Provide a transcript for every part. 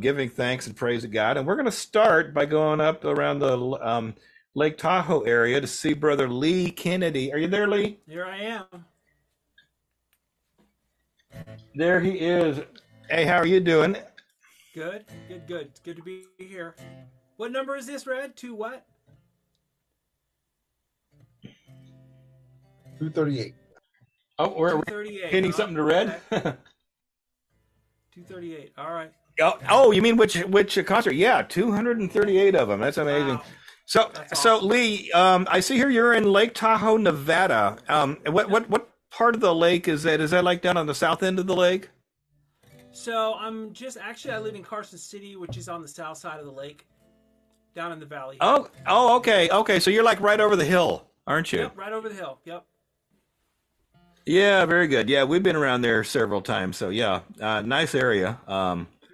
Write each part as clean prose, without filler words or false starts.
giving thanks and praise to God. And we're going to start by going up around the Lake Tahoe area to see Brother Lee Kennedy. Are you there, Lee? Here I am. There he is. Hey, how are you doing? Good, good, good. It's good to be here. What number is this, Red? Two what? 238. Oh, we're 238. hitting something to Red. Okay. 238. All right. Oh, you mean which concert? Yeah, 238 of them. That's amazing. Wow. So That's so awesome. Lee, I see here you're in Lake Tahoe, Nevada. What part of the lake is that? Is that like down on the south end of the lake? So I live in Carson City, which is on the south side of the lake, down in the valley here. Okay. So you're like right over the hill, aren't you? Yep, right over the hill. Yep. Yeah, very good. Yeah, we've been around there several times. So yeah, nice area.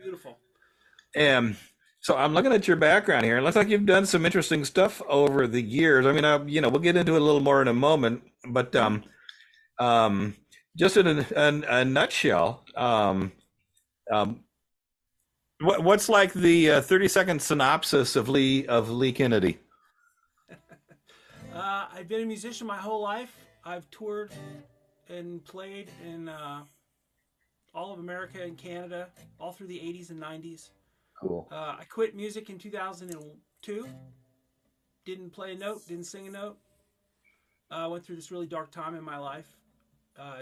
Beautiful. And so I'm looking at your background here. It looks like you've done some interesting stuff over the years. I mean, we'll get into it a little more in a moment, but um, just in a nutshell, um, what's like the 30-second synopsis of Lee Kennedy? I've been a musician my whole life. I've toured and played in all of America and Canada, all through the 80s and 90s. Cool. I quit music in 2002. Didn't play a note, didn't sing a note. Went through this really dark time in my life.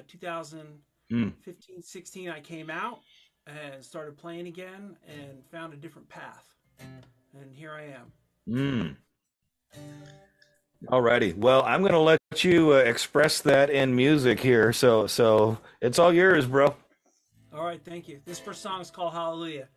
2015, 16, I came out and started playing again and found a different path. And here I am. Mm. Alrighty. Well, I'm going to let you express that in music here. So it's all yours, bro. All right, thank you. This first song is called Hallelujah.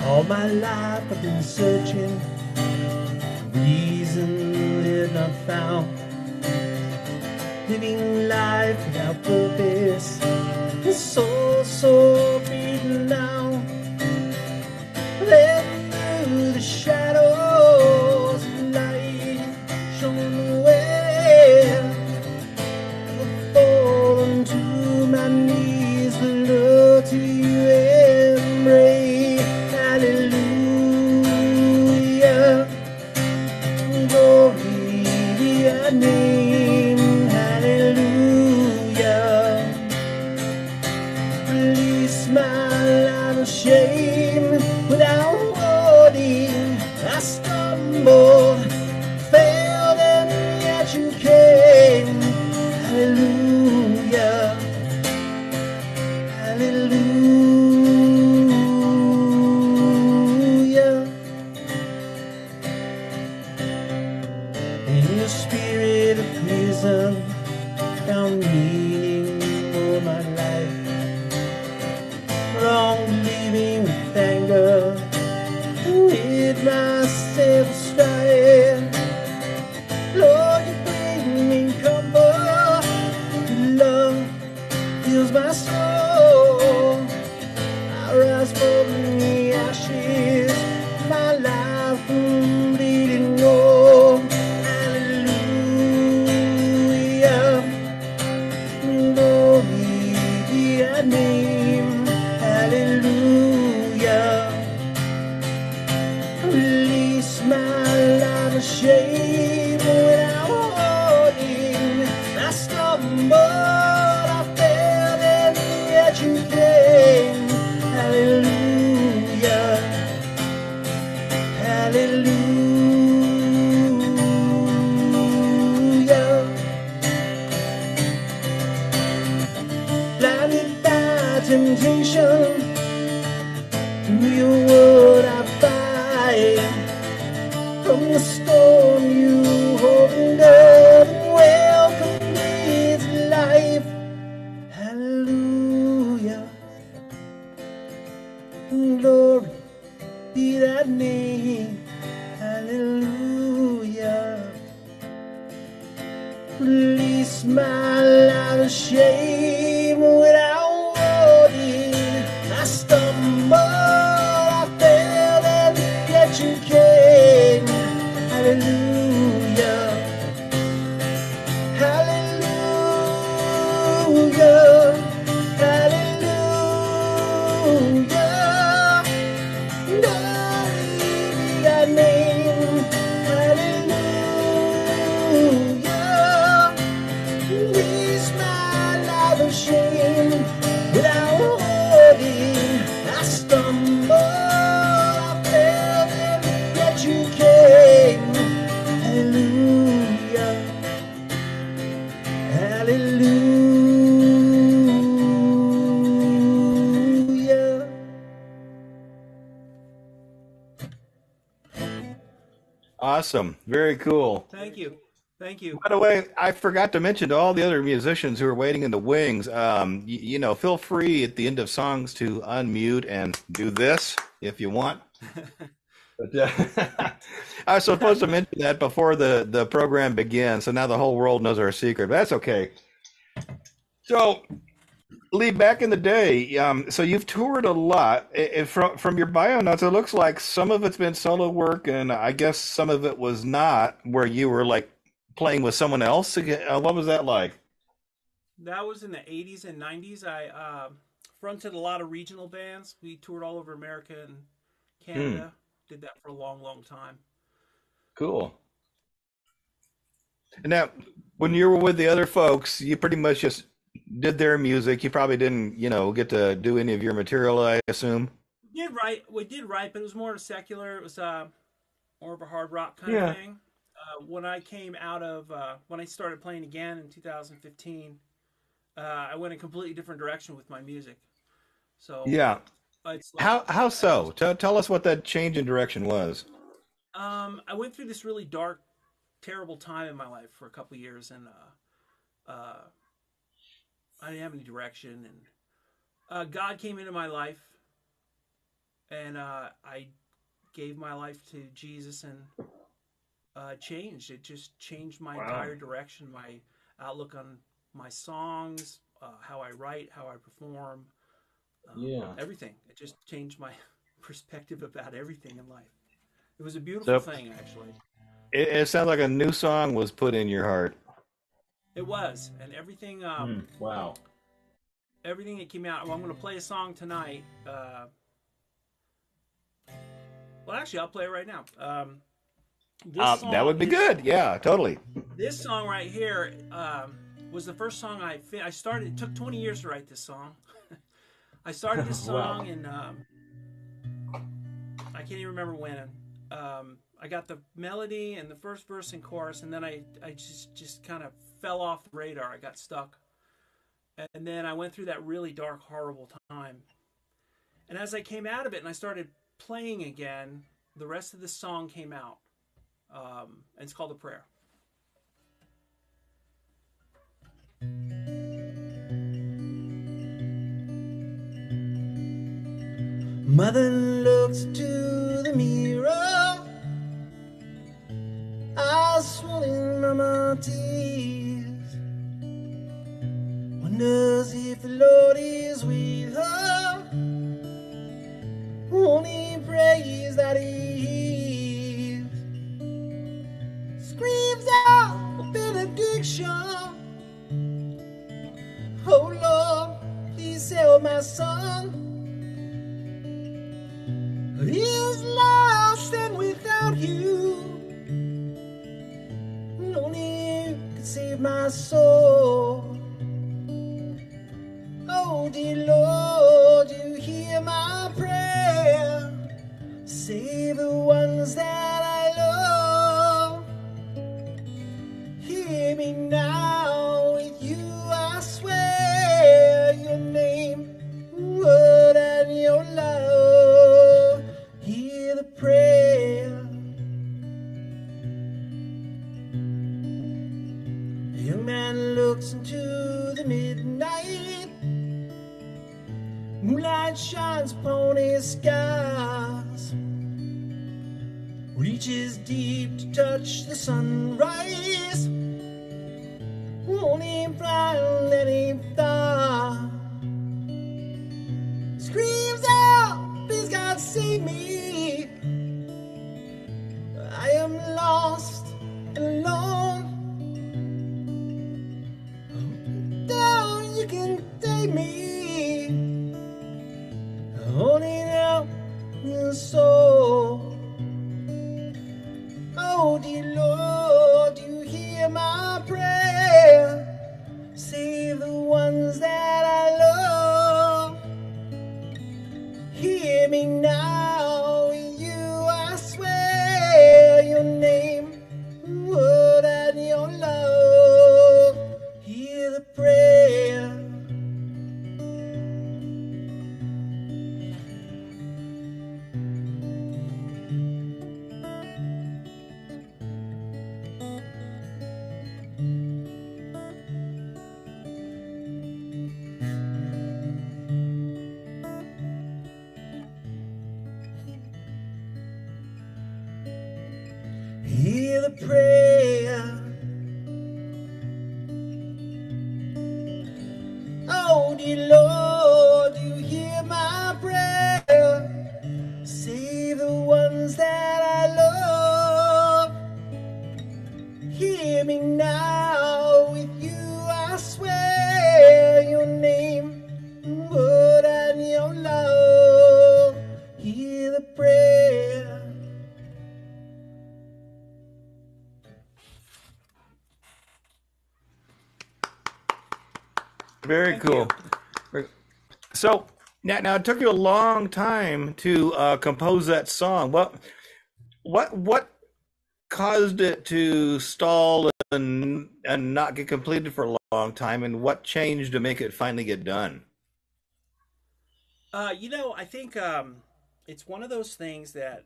All my life I've been searching, reason had not found. Living life without purpose, the soul so beaten down. Then through the shadows, light shone the way. I've fallen to my knees, the Lord to you embrace. Hallelujah, glory be your name. Hallelujah, release my life of shame. Without warning, I stumbled, failed, and yet you came. Hallelujah, hallelujah. In the spirit of prison, found meaning for my life. Wrong believing with anger, did myself strive. Lord, you bring me comfort, your love fills my soul. I rise from the ashes, my life from bleeding gold. Hallelujah, glory be your name. Hallelujah, release my life of shame. Without warning, I stumbled, I failed, and yet you came. Hallelujah, hallelujah. Blinded by temptation, through your word I fight. From the storm you opened up and welcomed me to life. Hallelujah, glory be that name. Hallelujah, release my life of shame. Without warning, I Awesome. Very cool. Thank you. Thank you. By the way, I forgot to mention to all the other musicians who are waiting in the wings, feel free at the end of songs to unmute and do this if you want. But I was supposed to mention that before the program begins, so now the whole world knows our secret. But that's okay. So, Lee, back in the day, so you've toured a lot. From your bio notes, it looks like some of it's been solo work, and I guess some of it was not, where you were like playing with someone else. What was that like? That was in the 80s and 90s. I fronted a lot of regional bands. We toured all over America and Hmm, Canada. Did that for a long, long time. cool. And now, when you were with the other folks, you pretty much just did their music. You probably didn't, get to do any of your material, I assume. We did write, but it was more secular. It was more of a hard rock kind of Yeah. thing. When I started playing again in 2015, I went a completely different direction with my music. So Yeah. it's like How I so? just Tell us what that change in direction was. I went through this really dark, terrible time in my life for a couple years, and uh, I didn't have any direction. And God came into my life, and I gave my life to Jesus, and changed. It just changed my Wow. entire direction, my outlook on my songs, how I write, how I perform, Yeah. everything. It just changed my perspective about everything in life. It was a beautiful So thing, actually. it sounds like a new song was put in your heart. It was, and Wow. everything that came out. Well, I'm going to play a song tonight. Well, actually, I'll play it right now. This That song, would be good. Yeah, totally. this song right here, was the first song I started. It took 20 years to write this song. I started this Wow. song, and I can't even remember when. I got the melody and the first verse and chorus, and then I just kind of fell off the radar. I got stuck, and then I went through that really dark, horrible time. And as I came out of it and I started playing again, the rest of the song came out, and it's called a prayer. Mother looks to the mirror, eyes swollen from her tears. Wonders if the Lord is with her, only prays that He hears. Screams out a benediction, oh Lord, please help my son. He's lost and without you, only you can save my soul. Oh dear Lord, you hear my prayer. Save the ones that I love. Hear me now, with you I swear. Your name, word, and your love. Hear the prayer. A young man looks into the midnight. Moonlight shines upon his skies. Reaches deep to touch the sunrise. Won't him fly, let him fly. Screams out, please God save me. I am lost and alone. Down you can take me. Holding out your soul. Oh dear Lord, you hear my prayer. Save the ones that I love. Hear me now, in you I swear. Your name, word, and your love. Hear the prayer. hear the prayer. Oh, dear Lord, you hear my prayer. Save the ones that I love. Hear me now, with you I swear, your name, word, and your love. Hear the prayer. Very Thank cool. you. So now it took you a long time to compose that song. What caused it to stall and not get completed for a long time, and what changed to make it finally get done? I think it's one of those things that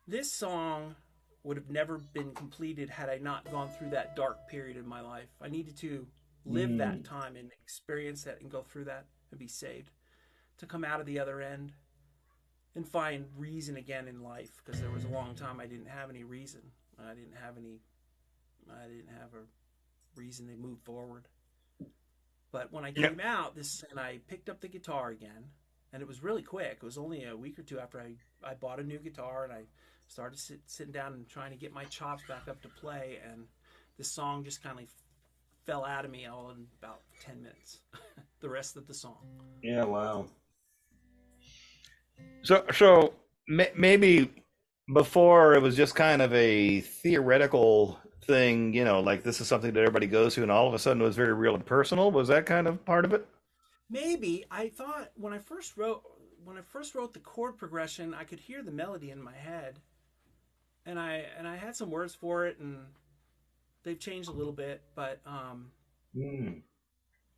this song would have never been completed had I not gone through that dark period in my life. I needed to live that Mm. time and experience that and go through that and be saved to come out of the other end and find reason again in life, because there was a long time I didn't have any reason. I didn't have a reason to move forward. But when I Yeah. came out, this and I picked up the guitar again, and it was really quick. It was only a week or two after I bought a new guitar, and I started sitting down and trying to get my chops back up to play, and this song just kind of fell out of me all in about 10 minutes. The rest of the song. Yeah, wow. So maybe before it was just kind of a theoretical thing, like this is something that everybody goes to, and all of a sudden it was very real and personal. Was that kind of part of it? Maybe I thought when I first wrote the chord progression, I could hear the melody in my head, and I had some words for it, and they've changed a little bit, Mm.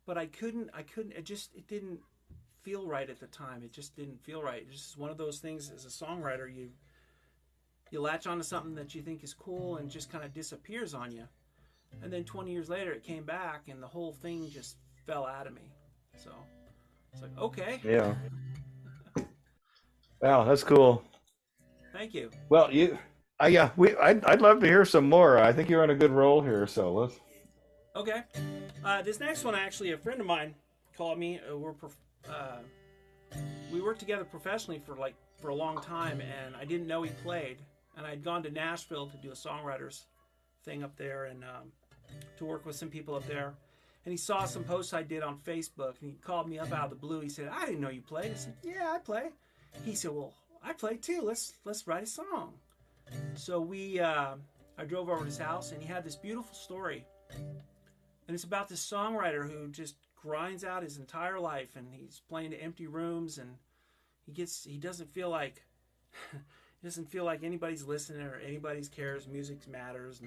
but I couldn't it didn't feel right at the time. It just didn't feel right. It's just one of those things. As a songwriter, you latch onto something that you think is cool and just kind of disappears on you, and then 20 years later it came back and the whole thing just fell out of me. So it's like, okay. Yeah. Wow, that's cool. Thank you. Well, yeah, I'd love to hear some more. I think you're on a good roll here, so let's. Okay. This next one, actually, a friend of mine called me. We worked together professionally for a long time, and I didn't know he played. And I'd gone to Nashville to do a songwriters thing up there, and to work with some people up there. And he saw some posts I did on Facebook, and he called me up out of the blue. He said, "I didn't know you played." I said, "Yeah, I play." He said, "Well, I play too. Let's write a song." So I drove over to his house, and he had this beautiful story. And it's about this songwriter who just grinds out his entire life, and he's playing to empty rooms, and he doesn't feel like he doesn't feel like anybody's listening or anybody's cares. Music matters,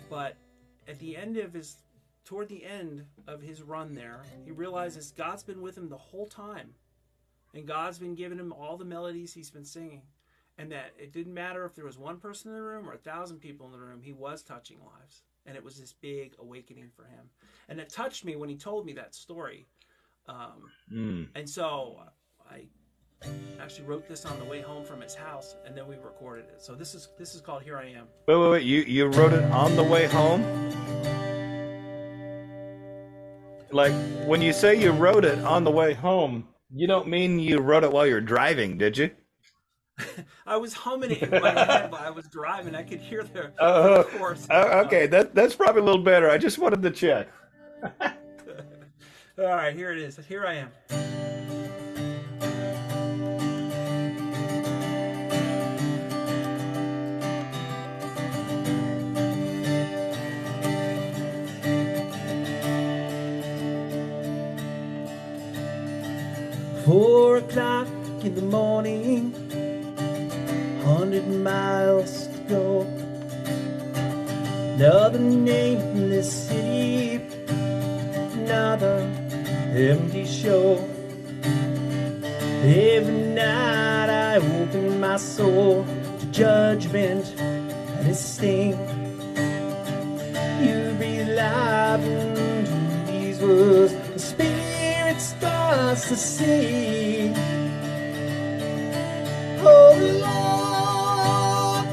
but at the end of toward the end of his run there, he realizes God's been with him the whole time, and God's been giving him all the melodies he's been singing, and that it didn't matter if there was one person in the room or 1,000 people in the room. He was touching lives. And it was this big awakening for him. And it touched me when he told me that story. Mm. And so I actually wrote this on the way home from his house, and then we recorded it. So this is called Here I Am. Wait. You wrote it on the way home? Like when you say you wrote it on the way home, you don't mean you wrote it while you're driving, did you? I was humming it in my head while I was driving. I could hear Uh, the chorus. okay, that's probably a little better. I just wanted to check. All right, here it is. Here I am. 4 o'clock in the morning, 100 miles to go. Another nameless city, another empty show. Every night I open my soul to judgment and its sting. You breathe life into these words, the spirit starts to sing. Oh Lord,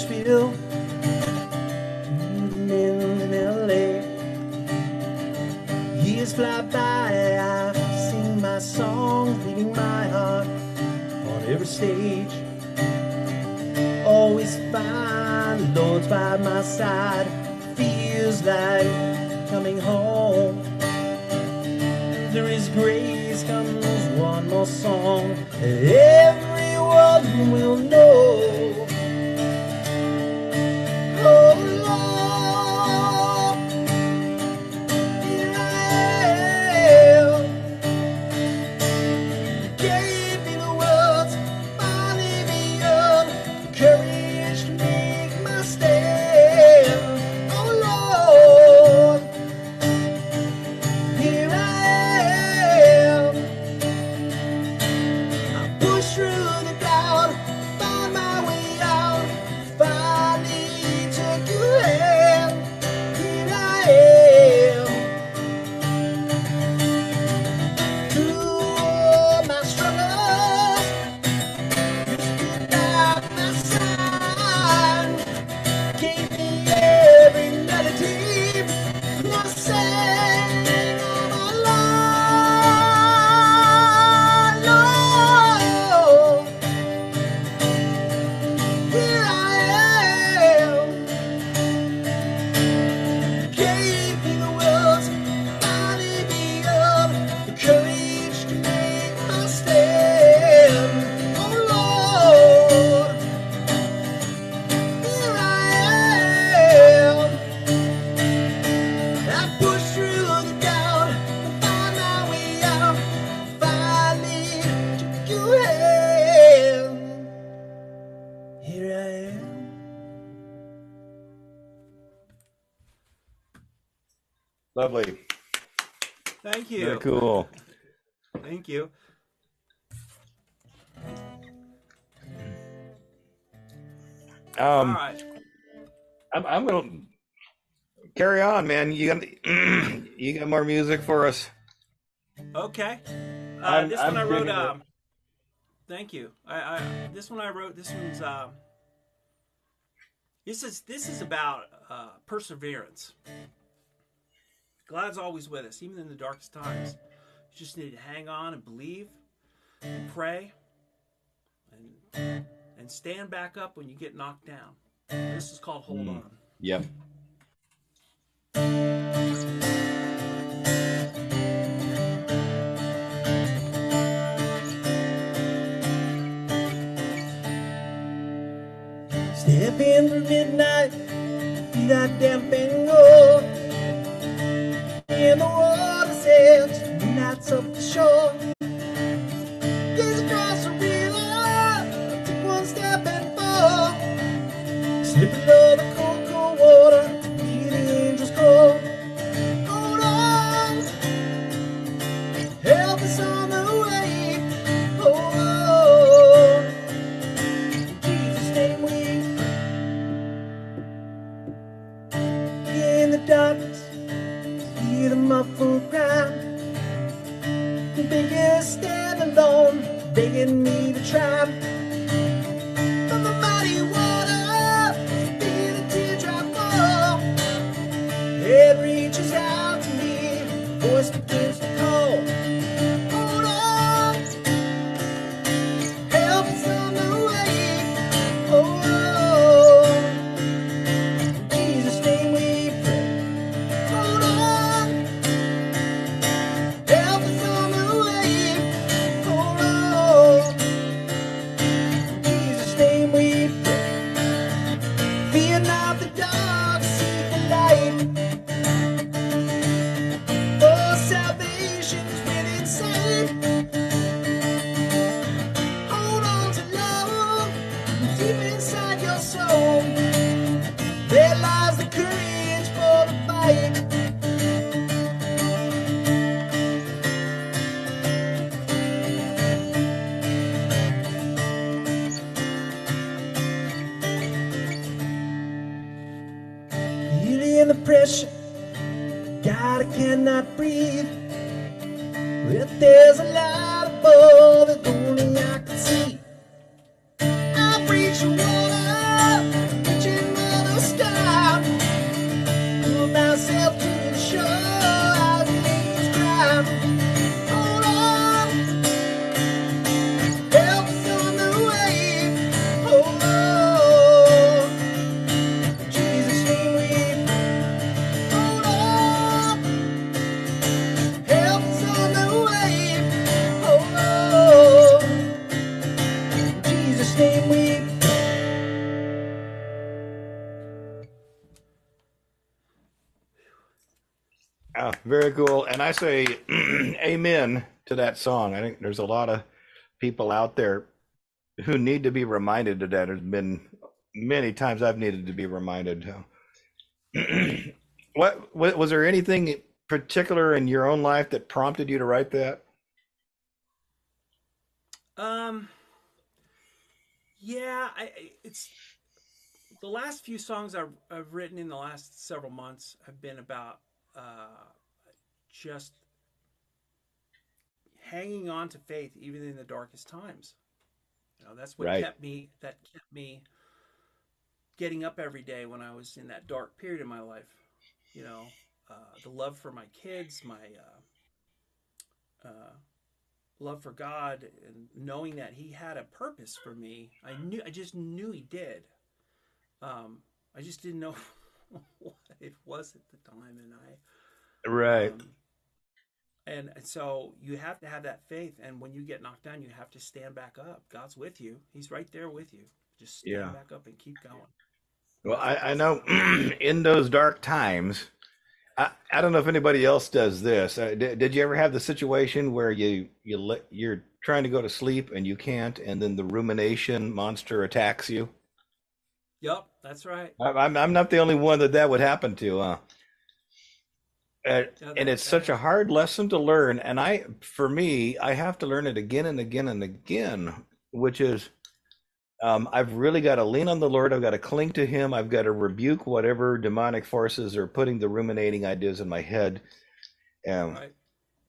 Nashville, the men's in LA. Years fly by, I sing my songs, beating my heart on every stage. Always find the Lord's by my side. Feels like coming home. There is grace, comes one more song everyone will know. Oh Lord, here I am. You gave me the words, finally me up, courage to make my stand. Oh Lord, here I am. I push through the doubt, find my way out, finally took your hand. Here I am. Through all my struggles, you stood by my side, gave me every melody, I sang all my life, Lord. Here I am. Gave me the words, finally me up, the courage to make my stand. Oh Lord, here I am. I push through the doubt, find my way out, finally took your hand. Here I am. Lovely. Thank Very you. cool. Thank you. All right. I'm gonna carry on, man. You got more music for us? Okay. I'm- This I'm one I wrote. digging it. Thank you. This one I wrote. This one's. This is about perseverance. God's always with us, even in the darkest times. You just need to hang on and believe, and pray, and stand back up when you get knocked down. This is called "Hold On." Yep. Step in through midnight, see that damp and go. In the water's edge, nights up the shore. Gaze across the river, take one step and fall. Slip below the cold, cold water, hear the angels call. Hold on, help is on the way. Hold on, in Jesus' name we pray. In the darkness, hear the muffled cry. The biggest stand alone, begging me to try. From the mighty water, feel the teardrop fall. It reaches out to me, voice begins to call. Hold on, help is on the way. Hold on, in Jesus' name we pray. Hold on, help is on the way. Hold on, in Jesus' name we pray. Fear not the dark, seek the light. For salvation's within sight. Hold on to love, deep inside your soul. There lies the courage for the fight. Feeling the pressure, God, I cannot breathe. But there's a light above that only I can see. I breathe your water, Very cool. And I say amen to that song. I think there's a lot of people out there who need to be reminded of that. There's been many times I've needed to be reminded. What was there anything particular in your own life that prompted you to write that? Um, yeah, it's the last few songs I've written in the last several months have been about just hanging on to faith even in the darkest times. You know, that's what Right. kept me getting up every day when I was in that dark period in my life. You know, the love for my kids, my uh, love for God, and knowing that He had a purpose for me. I just knew He did. I just didn't know what it was at the time, Right. um, and so you have to have that faith. And when you get knocked down, you have to stand back up. God's with you. He's right there with you. Just Yeah. stand back up and keep going. Well, That's what I that's know about. in those dark times, I don't know if anybody else does this. Did you ever have the situation where you're trying to go to sleep and you can't, and then the rumination monster attacks you? Yep, that's right. I'm not the only one that would happen to. Yeah, And that it's that such a happened. hard lesson to learn. And for me, I have to learn it again and again and again, which is I've really got to lean on the Lord. I've got to cling to Him. I've got to rebuke whatever demonic forces are putting the ruminating ideas in my head. Um, Right.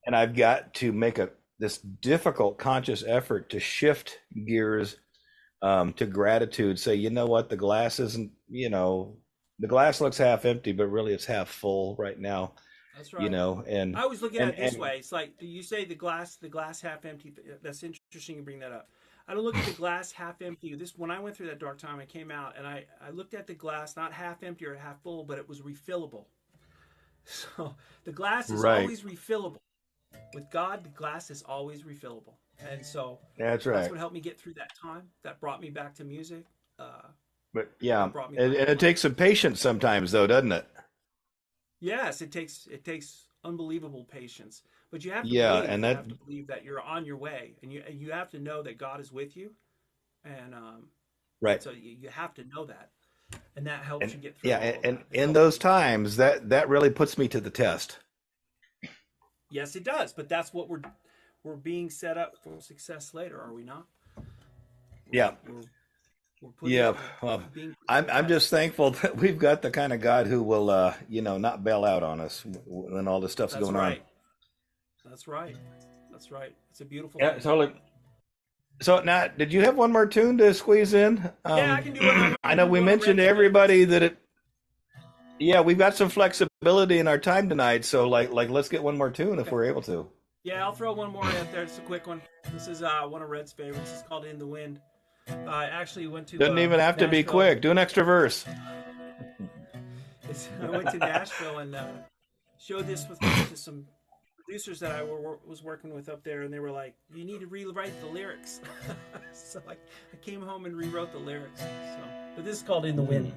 and I've got to make this difficult conscious effort to shift gears to gratitude. Say, you know what, the glass isn't, the glass looks half empty, but really it's half full right now. That's right. And I was looking at and it this and way. It's like you say the glass half empty. That's interesting you bring that up. I don't look at the glass half empty. This when I went through that dark time, I came out and I looked at the glass not half empty or half full, but it was refillable. So the glass is right, always refillable. With God, the glass is always refillable. And so that's that's right. what helped me get through that time. That brought me back to music. Uh, But yeah, that brought me and back to it life. takes some patience sometimes, though, doesn't it? Yes, it takes unbelievable patience, but you have to Yeah, believe. and You that have to believe that you're on your way, and you have to know that God is with you, and right. so you have to know that, and that helps And you get through yeah, all of and that. It in helps those me. times, that really puts me to the test. Yes, it does, but that's what we're being set up for success later, are we not? We're Yeah, we're we're putting yeah. we're Well, being put to I'm the I'm just test. thankful that we've got the kind of God who will, not bail out on us when all this stuff's That's going on. right. That's right. That's right. It's a beautiful Yeah, thing. totally. So now, did you have one more tune to squeeze in? Yeah, I can do it. I'm I gonna know do we one of mentioned to Red's favorites. everybody that yeah, we've got some flexibility in our time tonight, so like let's get one more tune if Okay. we're able to. Yeah, I'll throw one more out there. It's a quick one. This is one of Red's favorites. It's called "In the Wind." I actually went to Doesn't even have to be Nashville. quick. Do an extra verse. I went to Nashville and showed this to some producers that was working with up there, and they were like, "You need to rewrite the lyrics." So I came home and rewrote the lyrics. So, but this is called "In the Wind."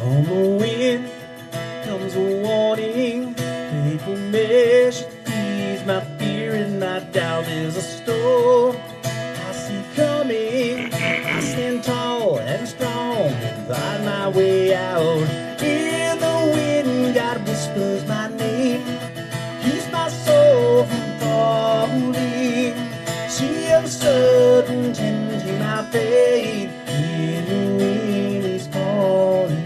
On the wind comes a warning, painful measure ease my fear and my doubt is a storm I see coming. I stand tall and strong and find my way out. In the wind, God whispers my name, keeps my soul from falling. See of sudden changing my fate. In the wind is calling.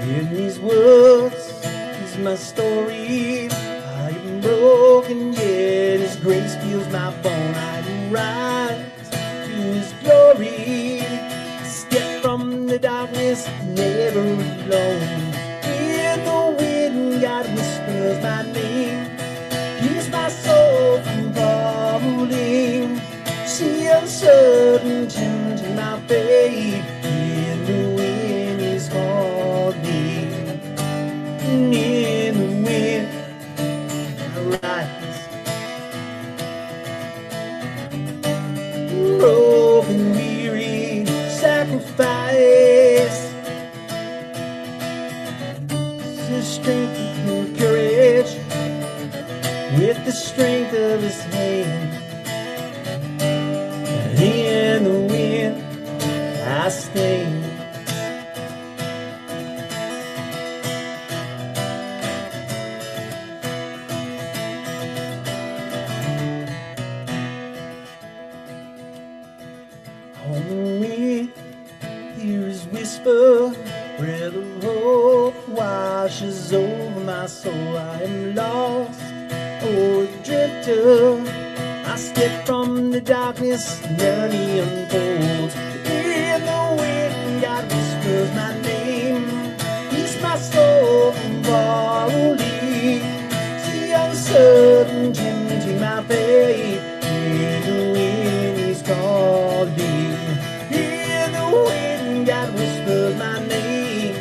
In these words is my story. I am broken, yet His grace fills my bone. I will rise to His glory. Step from the darkness, never alone. In the wind, God whispers my name, keeps my soul from falling. See uncertain change in my fate. In the wind is calling. In the wind I rise, broken, weary, sacrifice. His strength and courage, with the strength of his hand. In the wind I stand. On the wind, hear his whisper, breath of hope washes over my soul. I am lost, oh, a drifter. I step from the darkness, journey unfolds. In the wind, God whispers my name, keeps my soul from falling. See uncertain changing my fate. In the wind, he's calling. In the wind, God whispers my name,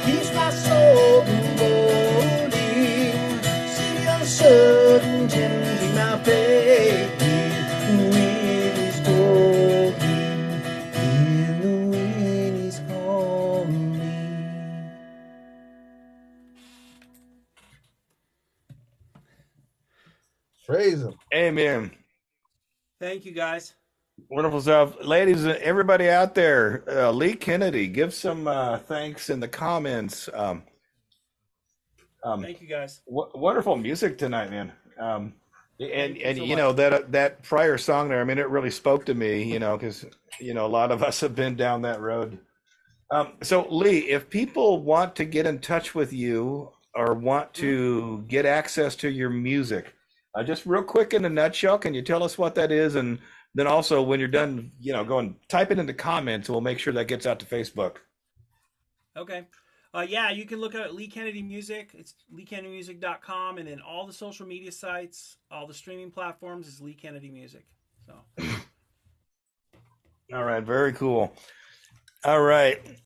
keeps my soul from falling. See uncertain changing my fate. In the wind, he's calling. In the wind, he's calling. Praise him. Amen. Thank you, guys. Wonderful stuff. Ladies, everybody out there, Lee Kennedy, give some thanks in the comments. Thank you, guys. Wonderful music tonight, man. Thank you And so you know much. that prior song there, I mean, it really spoke to me, you know, because a lot of us have been down that road. So Lee, if people want to get in touch with you or want Mhm. to get access to your music, just real quick in a nutshell, can you tell us what that is? And then also when you're done, go and type it in the comments. We'll make sure that gets out to Facebook. Okay. Yeah, you can look at Lee Kennedy Music. It's leekennedymusic.com, and then all the social media sites, all the streaming platforms is Lee Kennedy Music. So All right, very cool. All right.